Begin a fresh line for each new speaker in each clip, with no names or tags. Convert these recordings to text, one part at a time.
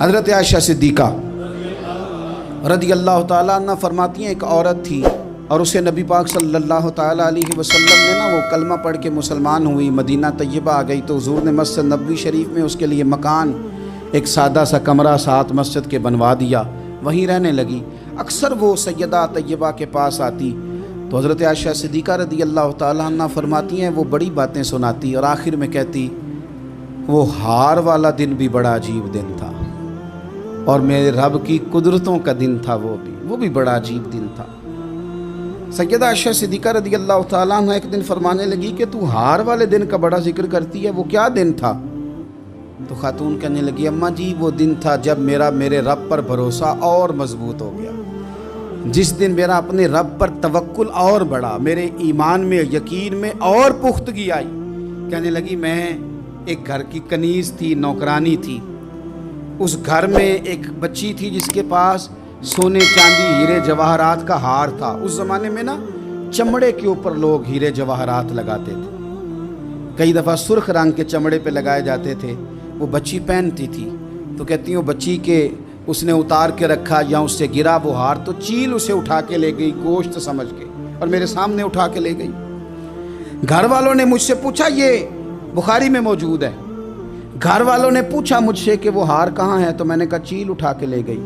حضرت عائشہ صدیقہ رضی اللہ تعالیٰ عنہ فرماتی ہیں ایک عورت تھی اور اسے نبی پاک صلی اللہ تعالیٰ علیہ وسلم نے وہ کلمہ پڑھ کے مسلمان ہوئی، مدینہ طیبہ آ گئی تو حضور نے مسجد نبوی شریف میں اس کے لیے مکان، ایک سادہ سا کمرہ ساتھ مسجد کے بنوا دیا، وہیں رہنے لگی۔ اکثر وہ سیدہ طیبہ کے پاس آتی تو حضرت عائشہ صدیقہ رضی اللہ تعالیٰ عنہ فرماتی ہیں وہ بڑی باتیں سناتی اور آخر میں کہتی وہ ہار والا دن بھی بڑا عجیب دن تھا اور میرے رب کی قدرتوں کا دن تھا، وہ بھی بڑا عجیب دن تھا۔ سیدہ عائشہ صدیقہ رضی اللہ تعالیٰ عنہ ایک دن فرمانے لگی کہ تو ہار والے دن کا بڑا ذکر کرتی ہے، وہ کیا دن تھا؟ تو خاتون کہنے لگی اماں جی وہ دن تھا جب میرے رب پر بھروسہ اور مضبوط ہو گیا، جس دن میرا اپنے رب پر توکل اور بڑھا، میرے ایمان میں یقین میں اور پختگی آئی۔ کہنے لگی میں ایک گھر کی کنیز تھی، نوکرانی تھی، اس گھر میں ایک بچی تھی جس کے پاس سونے چاندی ہیرے جواہرات کا ہار تھا۔ اس زمانے میں چمڑے کے اوپر لوگ ہیرے جواہرات لگاتے تھے، کئی دفعہ سرخ رنگ کے چمڑے پہ لگائے جاتے تھے، وہ بچی پہنتی تھی تو کہتی ہوں بچی کے اس نے اتار کے رکھا یا اس سے گرا وہ ہار تو چیل اسے اٹھا کے لے گئی گوشت سمجھ کے اور میرے سامنے اٹھا کے لے گئی۔ گھر والوں نے مجھ سے پوچھا، یہ بخاری میں موجود ہے، گھر والوں نے پوچھا مجھ سے کہ وہ ہار کہاں ہے تو میں نے کہا چیل اٹھا کے لے گئی۔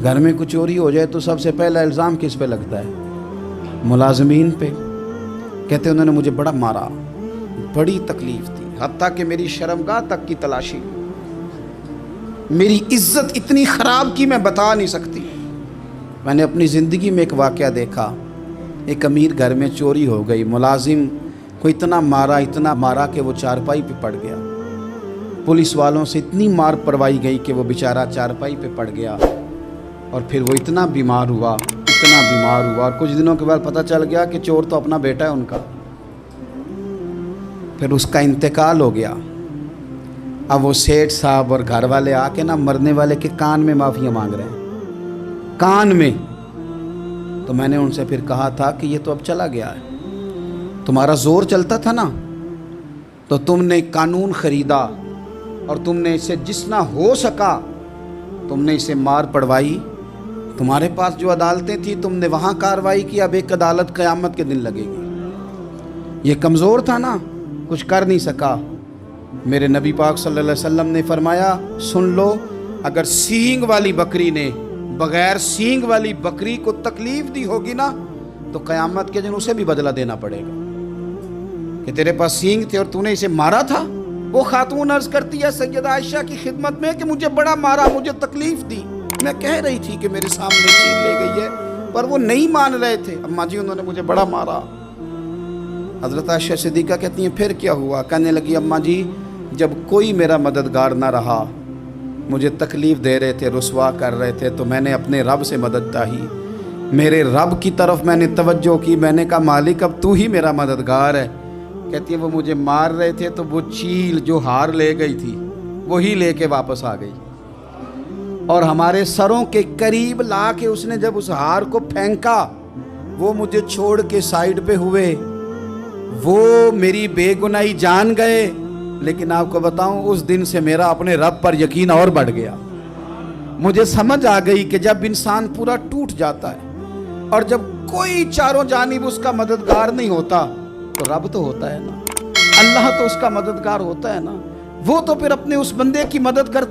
گھر میں کچھ چوری ہو جائے تو سب سے پہلا الزام کس پہ لگتا ہے؟ ملازمین پہ۔ کہتے انہوں نے مجھے بڑا مارا، بڑی تکلیف تھی، حتیٰ کہ میری شرمگاہ تک کی تلاشی، میری عزت اتنی خراب کی میں بتا نہیں سکتی۔ میں نے اپنی زندگی میں ایک واقعہ دیکھا، ایک امیر گھر میں چوری ہو گئی، ملازم کو اتنا مارا کہ وہ چارپائی پہ پڑ گیا، پولیس والوں سے اتنی مار پروائی گئی کہ وہ بیچارہ چارپائی پہ پڑ گیا اور پھر وہ اتنا بیمار ہوا اور کچھ دنوں کے بعد پتہ چل گیا کہ چور تو اپنا بیٹا ہے ان کا، پھر اس کا انتقال ہو گیا۔ اب وہ سیٹھ صاحب اور گھر والے آ کے مرنے والے کے کان میں معافیاں مانگ رہے ہیں، کان میں۔ تو میں نے ان سے پھر کہا تھا کہ یہ تو اب چلا گیا ہے، تمہارا زور چلتا تھا تو تم نے قانون خریدا اور تم نے اسے جتنا ہو سکا تم نے اسے مار پڑوائی، تمہارے پاس جو عدالتیں تھیں تم نے وہاں کارروائی کی، اب ایک عدالت قیامت کے دن لگے گی۔ یہ کمزور تھا کچھ کر نہیں سکا۔ میرے نبی پاک صلی اللہ علیہ وسلم نے فرمایا سن لو، اگر سینگ والی بکری نے بغیر سینگ والی بکری کو تکلیف دی ہوگی تو قیامت کے دن اسے بھی بدلہ دینا پڑے گا کہ تیرے پاس سینگ تھے اور تو نے اسے مارا تھا۔ وہ خاتون عرض کرتی ہے سیدہ عائشہ کی خدمت میں کہ مجھے بڑا مارا، مجھے تکلیف دی، میں کہہ رہی تھی کہ میرے سامنے چیز لے گئی ہے پر وہ نہیں مان رہے تھے، اماں جی انہوں نے مجھے بڑا مارا۔ حضرت عائشہ صدیقہ کہتی ہیں پھر کیا ہوا؟ کہنے لگی اماں جی جب کوئی میرا مددگار نہ رہا، مجھے تکلیف دے رہے تھے، رسوا کر رہے تھے تو میں نے اپنے رب سے مدد چاہی، میرے رب کی طرف میں نے توجہ کی، میں نے کہا مالک اب تو ہی میرا مددگار ہے۔ کہتی ہے وہ مجھے مار رہے تھے تو وہ چیل جو ہار لے گئی تھی وہی لے کے واپس آ گئی اور ہمارے سروں کے قریب لا کے اس نے جب اس ہار کو پھینکا وہ مجھے چھوڑ کے سائیڈ پہ ہوئے، وہ میری بے گناہی جان گئے، لیکن آپ کو بتاؤں اس دن سے میرا اپنے رب پر یقین اور بڑھ گیا۔ مجھے سمجھ آ گئی کہ جب انسان پورا ٹوٹ جاتا ہے اور جب کوئی چاروں جانب اس کا مددگار نہیں ہوتا تو رب تو ہوتا ہے اللہ تو اس کا مددگار ہوتا ہے وہ تو پھر اپنے اس بندے کی مدد کرتا ہے۔